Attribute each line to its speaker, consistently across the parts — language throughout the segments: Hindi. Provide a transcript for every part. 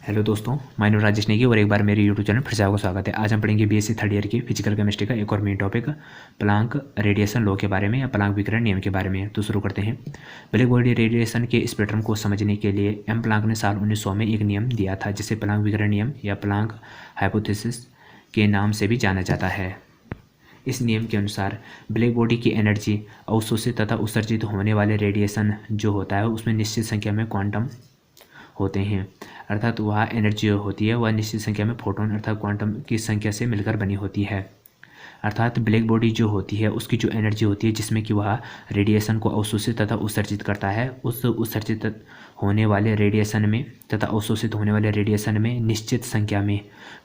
Speaker 1: हेलो दोस्तों, मैं नाम राजेश नेगी और एक बार मेरे यूट्यूब चैनल फिर से आपका स्वागत है। आज हम पढ़ेंगे बीएससी थर्ड ईयर की फिजिकल केमिस्ट्री का एक और main topic Planck radiation law के बारे में या प्लांक विकिरण नियम के बारे में। तो शुरू करते हैं। ब्लैक बॉडी रेडिएशन के स्पेक्ट्रम को समझने के लिए एम प्लांक ने साल 1900 में एक नियम दिया था जिसे प्लांक विकिरण नियम या प्लांक हाइपोथेसिस के नाम से भी जाना जाता है। इस नियम के अनुसार ब्लैक बॉडी की एनर्जी अवशोषित तथा उत्सर्जित होने वाले रेडिएशन जो होता है उसमें निश्चित संख्या में क्वांटम होते हैं, अर्थात वह एनर्जी होती है वह निश्चित संख्या में फोटोन अर्थात क्वांटम की संख्या से मिलकर बनी होती है। अर्थात ब्लैक बॉडी जो होती है उसकी जो एनर्जी होती है जिसमें कि वह रेडिएशन को अवशोषित तथा उत्सर्जित करता है, उस उत्सर्जित होने वाले रेडिएशन में तथा अवशोषित होने वाले रेडिएशन में निश्चित संख्या में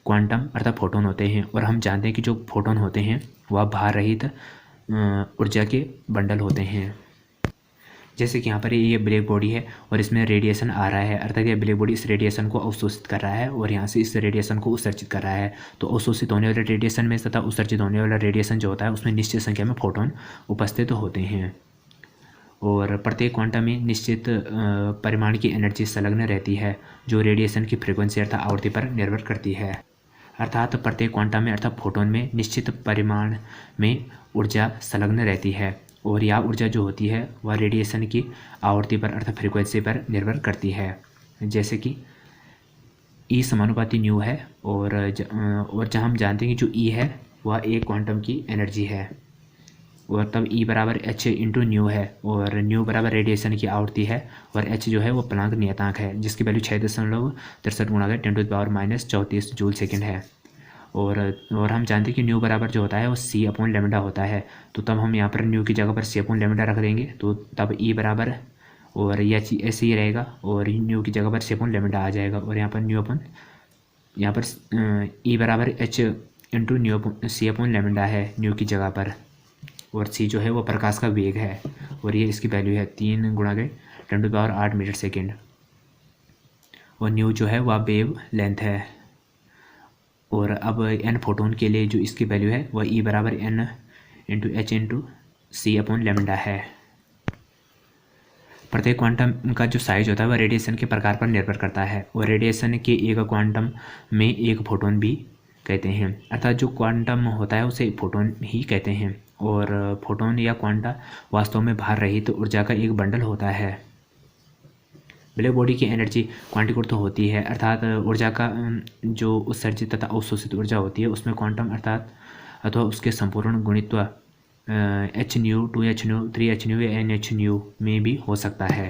Speaker 1: क्वांटम अर्थात फोटोन होते हैं। और हम जानते हैं कि जो फोटोन होते हैं वह भार रहित ऊर्जा के बंडल होते हैं। जैसे कि यहाँ पर ये ब्लैक बॉडी है और इसमें रेडिएशन आ रहा है, अर्थात ये ब्लैक बॉडी इस रेडिएशन को अवशोषित कर रहा है और यहाँ से इस रेडिएशन को उत्सर्जित कर रहा है। तो अवशोषित होने वाले रेडिएशन में तथा उत्सर्जित होने वाला रेडिएशन जो होता है उसमें निश्चित संख्या में फोटोन उपस्थित होते हैं और प्रत्येक क्वांटम में निश्चित परिमाण की एनर्जी संलग्न रहती है जो रेडिएशन की फ्रिक्वेंसी अर्थात आवृत्ति पर निर्भर करती है। अर्थात प्रत्येक क्वांटम में अर्थात फोटोन में निश्चित परिमाण में ऊर्जा संलग्न रहती है और यह ऊर्जा जो होती है वह रेडिएशन की आवृत्ति पर अर्थात फ्रीक्वेंसी पर निर्भर करती है। जैसे कि ई समानुपाती न्यू है और जहाँ हम जानते हैं कि जो ई है वह एक क्वांटम की एनर्जी है और तब ई बराबर एच इंटू न्यू है और न्यू बराबर रेडिएशन की आवृत्ति है और एच जो है वो प्लांक नियतांक है जिसकी वैल्यू 6.63 गुणा 10⁻⁻34 जूल सेकेंड है। और हम जानते हैं कि न्यू बराबर जो होता है वो सी अपॉन लेमडा होता है। तो तब हम यहाँ पर न्यू की जगह पर सी अपॉन लेमडा रख देंगे तो तब ई बराबर और यह ऐसे ही रहेगा और न्यू की जगह पर सी अपॉन लेमडा आ जाएगा और यहाँ पर न्यू अपॉन यहाँ पर ई बराबर एच इंटू न्यू सी अपॉन लेमडा है न्यू की जगह पर और सी जो है वो प्रकाश का वेग है और ये इसकी वैल्यू है 3 गुणा 10⁸ मीटर सेकेंड और न्यू जो है वह वेव लेंथ है। और अब एन फोटोन के लिए जो इसकी वैल्यू है वह ई बराबर एन इंटू एच इंटू सी अपॉन लेमडा है। प्रत्येक क्वांटम का जो साइज होता है वह रेडिएशन के प्रकार पर निर्भर करता है और रेडिएशन के एक क्वांटम में एक फोटोन भी कहते हैं, अर्थात जो क्वांटम होता है उसे फोटोन ही कहते हैं। और फोटोन या क्वांटा वास्तव में भार रहित ऊर्जा का एक बंडल होता है। ब्लैक बॉडी की एनर्जी क्वांटिकृत होती है, अर्थात ऊर्जा का जो उत्सर्जित तथा अवशोषित ऊर्जा होती है उसमें क्वांटम अर्थात अथवा उसके संपूर्ण गुणित्व एच न्यू 2h न्यू 3h न्यू या NH न्यू में भी हो सकता है।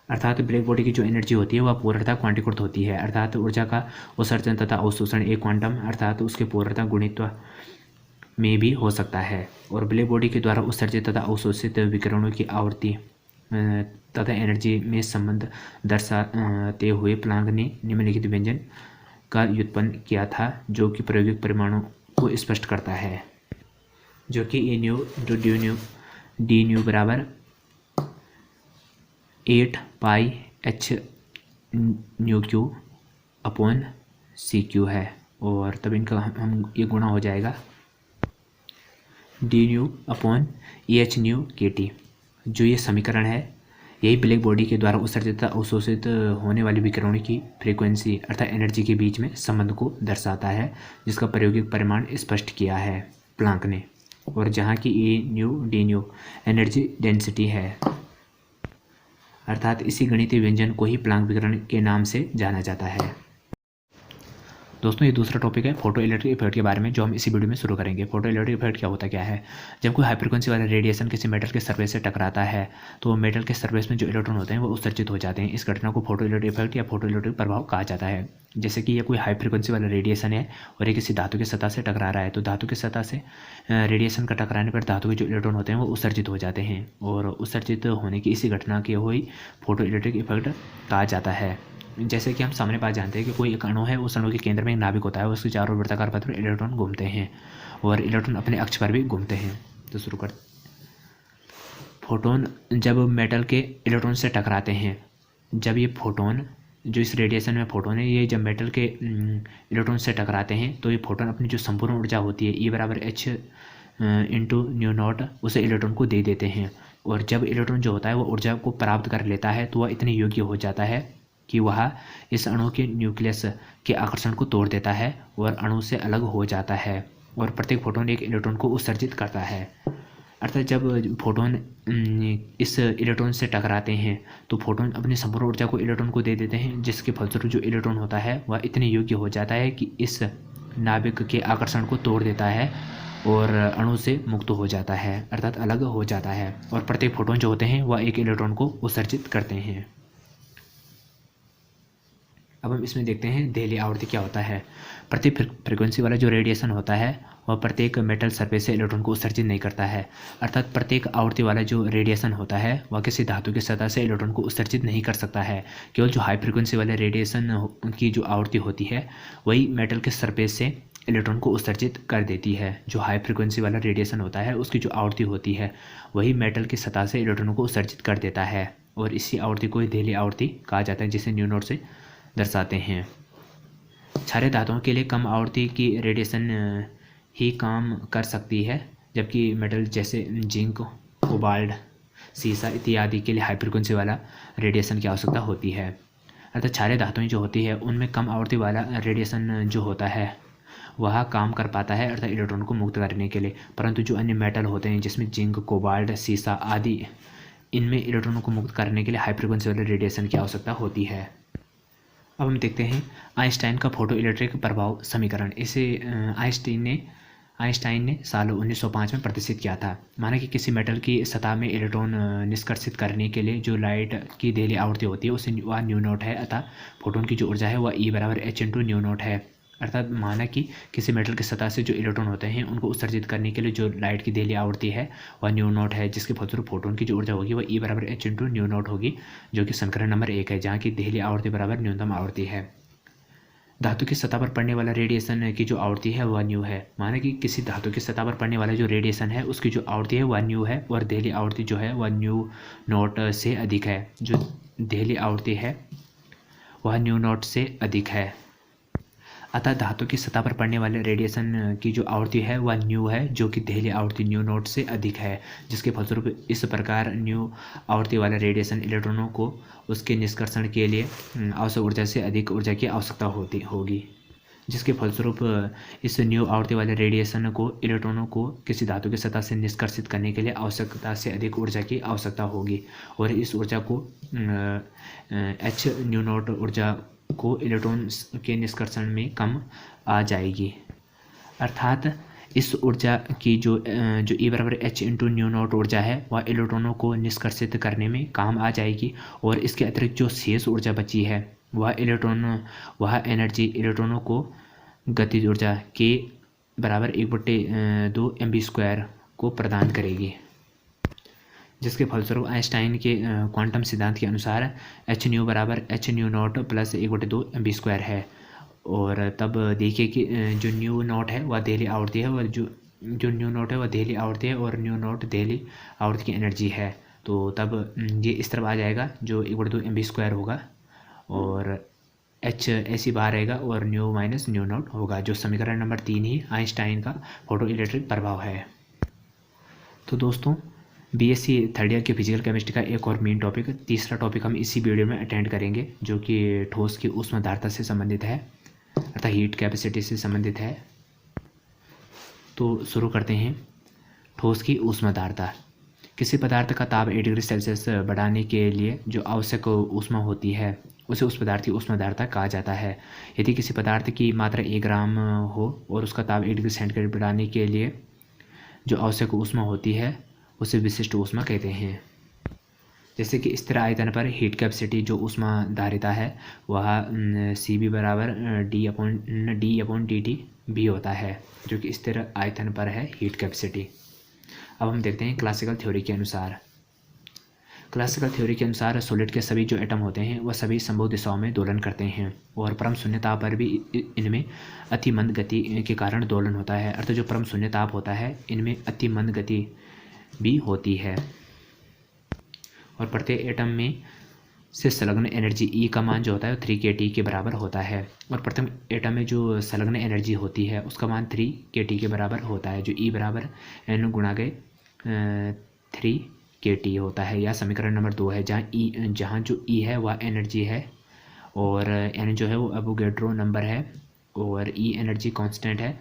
Speaker 1: अर्थात ब्लैक बॉडी की जो एनर्जी होती है वह पूर्णतः क्वांटिकृत होती है, अर्थात ऊर्जा का उत्सर्जन तथा अवशोषण एक क्वांटम अर्थात उसके पूर्णतः गुणित्व में भी हो सकता है। और ब्लैक बॉडी के द्वारा उत्सर्जित तथा अवशोषित विकिरणों की आवृत्ति तथा एनर्जी में संबंध दर्शाते हुए प्लांक ने निम्नलिखित व्यंजन का व्युत्पन्न किया था जो कि प्रायोगिक परिमाणों को स्पष्ट करता है, जो कि A nu into D nu बराबर 8 pi H nu cube upon C cube है और तब इनका हम ये गुणा हो जाएगा D nu upon E H nu K T. जो ये समीकरण है यही ब्लैक बॉडी के द्वारा उत्सर्जित तथा अवशोषित होने वाली विकिरणों की फ्रीक्वेंसी अर्थात एनर्जी के बीच में संबंध को दर्शाता है जिसका प्रायोगिक परिमाण स्पष्ट किया है प्लांक ने, और जहाँ की a new D new energy density है, अर्थात इसी गणितीय व्यंजन को ही प्लांक विकिरण के नाम से जाना जाता है। दोस्तों ये दूसरा टॉपिक है फोटो इलेक्ट्रिक इफेक्ट के बारे में जो हम इसी वीडियो में शुरू करेंगे। फोटो इलेक्ट्रिक इफेक्ट क्या है? जब कोई हाई फ्रिक्वेंसी वाला रेडिएशन किसी मेटल के सरफेस से टकराता है तो मेटल के सरफेस में जो इलेक्ट्रॉन होते हैं वो उत्सर्जित हो जाते हैं। इस घटना को फोटो इलेक्ट्रिक इफेक्ट या फोटो इलेक्ट्रिक प्रभाव कहा जाता है। जैसे कि ये कोई हाई फ्रिक्वेंसी वाला रेडिएशन है और ये किसी धातु की सतह से टकरा रहा है तो धातु की सतह से रेडिएशन का टकराने पर धातु के जो इलेक्ट्रॉन होते हैं वो उत्सर्जित हो जाते हैं और उत्सर्जित होने की इसी घटना के हुई फोटो इलेक्ट्रिक इफेक्ट कहा जाता है। जैसे कि हम सामने बात जानते हैं कि कोई एक अणु है, उस अणु के केंद्र में एक नाभिक होता है, उसके चारों वृत्ताकार पथ पर इलेक्ट्रॉन घूमते हैं और इलेक्ट्रॉन अपने अक्ष पर भी घूमते हैं। तो शुरू कर फोटोन जब मेटल के इलेक्ट्रॉन से टकराते हैं, जब ये फोटोन जो इस रेडिएशन में फोटोन है ये जब मेटल के इलेक्ट्रॉन से टकराते हैं तो ये फोटोन अपनी जो संपूर्ण ऊर्जा होती है ई बराबर एच इंटू न्यू नॉट उसे इलेक्ट्रॉन को दे देते हैं और जब इलेक्ट्रॉन जो होता है वो ऊर्जा को प्राप्त कर लेता है तो वह इतने योग्य हो जाता है कि वह इस अणु के न्यूक्लियस के आकर्षण को तोड़ देता है और अणु से अलग हो जाता है और प्रत्येक फोटोन एक इलेक्ट्रॉन को उत्सर्जित करता है। अर्थात जब फोटोन इस इलेक्ट्रॉन से टकराते हैं तो फोटोन अपनी संपूर्ण ऊर्जा को इलेक्ट्रॉन को दे देते हैं, जिसके फलस्वरूप जो इलेक्ट्रॉन होता है वह इतने योग्य हो जाता है कि इस नाभिक के आकर्षण को तोड़ देता है और अणु से मुक्त हो जाता है, अर्थात अलग हो जाता है। और प्रत्येक फोटोन जो होते हैं वह एक इलेक्ट्रॉन को उत्सर्जित करते हैं। अब हम इसमें देखते हैं देहली आवृत्ति क्या होता है। प्रत्येक फ्रीक्वेंसी वाला जो रेडिएशन होता है वह प्रत्येक मेटल सरफेस से इलेक्ट्रॉन को उत्सर्जित नहीं करता है। अर्थात प्रत्येक आवृत्ति वाला जो रेडिएशन होता है वह किसी धातु की सतह से इलेक्ट्रॉन को उत्सर्जित नहीं कर सकता है। केवल जो हाई फ्रीक्वेंसी वाले रेडिएशन की जो आवृत्ति होती है वही मेटल के सरफेस से इलेक्ट्रॉन को उत्सर्जित कर देती है। जो हाई फ्रीक्वेंसी वाला रेडिएशन होता है उसकी जो आवृत्ति होती है वही मेटल की सतह से इलेक्ट्रॉनों को उत्सर्जित कर देता है और इसी आवृत्ति को देहली आवृत्ति कहा जाता है, जिसे न्यू नोट से दर्शाते हैं। क्षारीय धातुओं के लिए कम आवृत्ति की रेडिएशन ही काम कर सकती है, जबकि मेटल जैसे जिंक, कोबाल्ट, सीसा इत्यादि के लिए हाई फ्रीक्वेंसी वाला रेडिएशन की आवश्यकता होती है। अर्थात क्षारीय धातुएं जो होती है उनमें कम आवृत्ति वाला रेडिएशन जो होता है वह काम कर पाता है, अर्थात इलेक्ट्रॉन को मुक्त करने के लिए। परंतु जो अन्य मेटल होते हैं जिसमें जिंक, कोबाल्ट, सीसा आदि, इनमें इलेक्ट्रॉनों को मुक्त करने के लिए हाई फ्रीक्वेंसी वाले रेडिएशन की आवश्यकता होती है। अब हम देखते हैं आइंस्टाइन का फोटो इलेक्ट्रिक प्रभाव समीकरण। इसे आइंस्टाइन ने साल 1905 में प्रदर्शित किया था। माना कि किसी मेटल की सतह में इलेक्ट्रॉन निष्कर्षित करने के लिए जो लाइट की देहली आवृत्ति होती है उसे वह न्यू नॉट है, अतः फोटोन की जो ऊर्जा है वह E बराबर H इंटू न्यू नॉट है। अर्थात माना कि किसी मेटल की सतह से जो इलेक्ट्रॉन होते हैं उनको उत्सर्जित करने के लिए जो लाइट की देहली आवृत्ति है वह न्यू नॉट है, जिसके फलस्वरूप फोटोन की जो ऊर्जा होगी वह E बराबर H इंटू न्यू नॉट होगी, जो कि समीकरण नंबर 1 है, जहाँ की देहली आवृत्ति बराबर न्यूनतम आवृत्ति है। धातु की सतह पर पड़ने वाला रेडिएशन की जो आवृत्ति है वह न्यू है। माना कि किसी धातु की सतह पर पड़ने वाला जो रेडिएशन है उसकी जो आवृत्ति है वह न्यू है और देहली आवृत्ति जो है वह न्यू नॉट से अधिक है। जो देहली आवृत्ति है वह न्यू नॉट से अधिक है, अतः धातु की सतह पर पड़ने वाले रेडिएशन की जो आवृत्ति है वह न्यू है, जो कि देहली आवृत्ति न्यू नॉट से अधिक है, जिसके फलस्वरूप इस प्रकार न्यू आवृत्ति वाला रेडिएशन इलेक्ट्रॉनों को उसके निष्कर्षण के लिए आवश्यक ऊर्जा से अधिक ऊर्जा की आवश्यकता होगी, जिसके फलस्वरूप इस न्यू आवृत्ति वाले रेडिएशन को इलेक्ट्रॉनों को किसी धातु की सतह से निष्कर्षित करने के लिए आवश्यकता से अधिक ऊर्जा की आवश्यकता होगी और इस ऊर्जा को H न्यू नॉट ऊर्जा को इलेक्ट्रॉन के निष्कर्षण में कम आ जाएगी। अर्थात इस ऊर्जा की जो E बराबर H इंटू न्यू नॉट ऊर्जा है वह इलेक्ट्रॉनों को निष्कर्षित करने में काम आ जाएगी और इसके अतिरिक्त जो शेष ऊर्जा बची है वह एनर्जी इलेक्ट्रॉनों को गतिज ऊर्जा K बराबर 1/2 mv² को प्रदान करेगी, जिसके फलस्वरूप आइंस्टाइन के क्वांटम सिद्धांत के अनुसार H न्यू बराबर H new not plus 1/2 mv² है। और तब देखिए कि जो न्यू नॉट है वह देहली आवृत्ति है और जो न्यू नॉट है वह देहली आवृत्ति है और न्यू नॉट देहली आवृत्ति की एनर्जी है। तो तब ये इस तरफ आ जाएगा जो 1/2 mv² होगा और H ऐसी बाहर रहेगा और न्यू माइनस न्यू नॉट होगा, जो समीकरण नंबर 3 ही आइंस्टाइन का फोटो इलेक्ट्रिक प्रभाव है। तो दोस्तों बीएससी थर्ड ईयर के फिजिकल केमिस्ट्री का एक और मेन टॉपिक, तीसरा टॉपिक हम इसी वीडियो में अटेंड करेंगे, जो कि ठोस की ऊष्मधारता से संबंधित है, अर्थात हीट कैपेसिटी से संबंधित है। तो शुरू करते हैं। ठोस की ऊष्मधारता। किसी पदार्थ का ताप 8 डिग्री सेल्सियस बढ़ाने के लिए जो आवश्यक ऊष्मा होती है उसे उस पदार्थ की ऊष्मधारता कहा जाता है। यदि किसी पदार्थ की मात्रा 1 ग्राम हो और उसका ताप 1 डिग्री सेंटीग्रेड बढ़ाने के लिए जो आवश्यक ऊष्मा होती है उसे विशिष्ट ऊष्मा कहते हैं। जैसे कि स्थिर आयतन पर हीट कैपेसिटी जो ऊष्मा धारिता है वह CB बराबर d/dt भी होता है, जो कि स्थिर आयतन पर है हीट कैपेसिटी। अब हम देखते हैं क्लासिकल थ्योरी के अनुसार। क्लासिकल थ्योरी के अनुसार सॉलिड के सभी जो एटम होते हैं वह सभी संभव दिशाओं में दोलन करते हैं और परम शून्य ताप पर भी इनमें अति मंद गति के कारण दोलन होता है। अर्थात जो परम शून्य ताप होता है इनमें अति मंद गति भी होती है और प्रत्येक एटम में से संलग्न एनर्जी E का मान जो होता है 3 kT के बराबर होता है और प्रथम एटम में जो संलग्न एनर्जी होती है उसका मान 3 kT के बराबर होता है, जो E बराबर N गुणा के 3 kT होता है। यह समीकरण नंबर 2 है, जहाँ जो E है वह एनर्जी है और n जो है वो एवोगैड्रो नंबर है, और E एनर्जी कांस्टेंट है,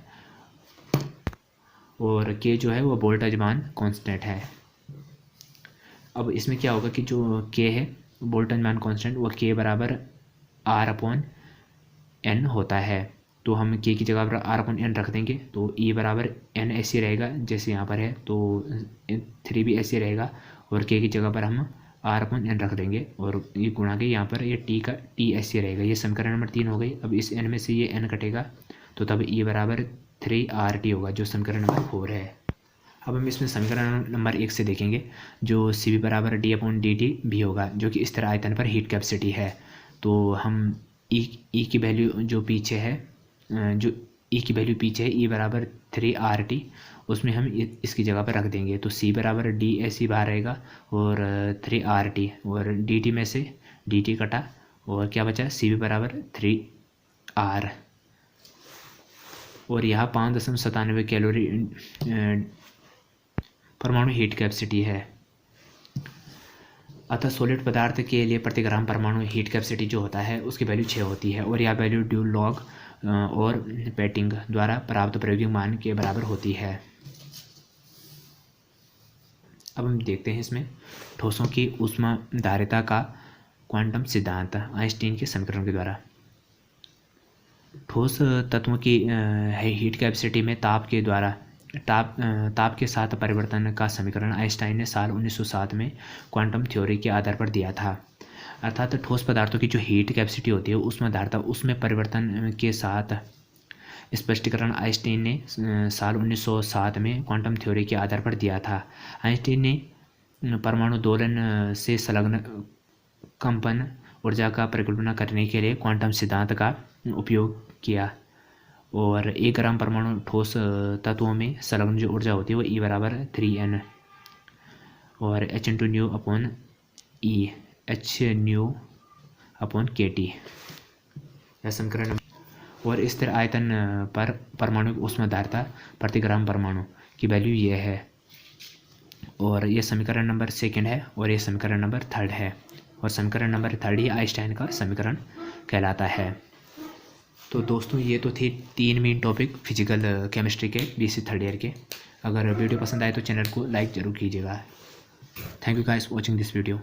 Speaker 1: और K जो है वो बोल्टजमान कांस्टेंट है। अब इसमें क्या होगा कि जो K है बोल्टजमान कांस्टेंट, वो K बराबर R/N होता है। तो हम K की जगह पर R/N रख देंगे, तो E बराबर N ऐसे रहेगा जैसे यहाँ पर है, तो 3 भी ऐसे रहेगा, और K की जगह पर हम R/N रख देंगे, और ये गुणा के यहाँ पर ये T ऐसे रहेगा। ये समीकरण नंबर 3 हो गई। अब इस N में से ये N कटेगा, तो तब E बराबर 3RT होगा, जो समीकरण नंबर 4 है। अब हम इसमें समीकरण नंबर 1 से देखेंगे, जो CV बराबर D/dt भी होगा, जो कि स्थिर आयतन पर हीट कैपेसिटी है। तो हम E की वैल्यू जो पीछे है, जो E की वैल्यू पीछे है, E बराबर 3RT, उसमें हम इसकी जगह पर रख देंगे। तो C बराबर D ऐसे बाहर रहेगा, और 3RT, और DT में से DT कटा, और क्या बचा, CV बराबर 3R, और यहाँ 5.97 कैलोरी परमाणु हीट कैपेसिटी है। अतः सॉलिड पदार्थ के लिए प्रति ग्राम परमाणु हीट कैपेसिटी जो होता है उसकी वैल्यू 6 होती है, और यह वैल्यू ड्यूल लॉग और पेटिंग द्वारा प्राप्त प्रायोगिक मान के बराबर होती है। अब हम देखते हैं इसमें ठोसों की ऊष्माधारिता का क्वांटम सिद्धांत आइंस्टीन के समीकरण के द्वारा। ठोस तत्वों की हीट कैपेसिटी में ताप के साथ परिवर्तन का समीकरण आइंस्टाइन ने साल 1907 में क्वांटम थ्योरी के आधार पर दिया था। अर्थात ठोस पदार्थों की जो हीट कैपेसिटी होती है ऊष्माधारिता, उसमें परिवर्तन के साथ स्पष्टीकरण आइंस्टीन ने साल 1907 में क्वांटम थ्योरी के आधार पर दिया था। आइंस्टीन ने परमाणु दोलन से संलग्न कंपन ऊर्जा का परिकल्पना करने के लिए क्वांटम सिद्धांत का उपयोग किया, और 1 ग्राम परमाणु ठोस तत्वों में संलग्न जो ऊर्जा होती है वो E बराबर 3N और H/ν/E H/ν/kT, यह समीकरण। और स्थिर आयतन पर परमाणु की ऊष्माधारिता प्रति ग्राम परमाणु की वैल्यू ये है, और ये समीकरण नंबर 2 है, और ये समीकरण नंबर 3 है, और समीकरण नंबर 3 ही आइंस्टाइन का समीकरण कहलाता है। तो दोस्तों ये तो थी 3 मेन टॉपिक फिजिकल केमिस्ट्री के BSc थर्ड ईयर के। अगर वीडियो पसंद आए तो चैनल को लाइक ज़रूर कीजिएगा। Thank you guys watching this video.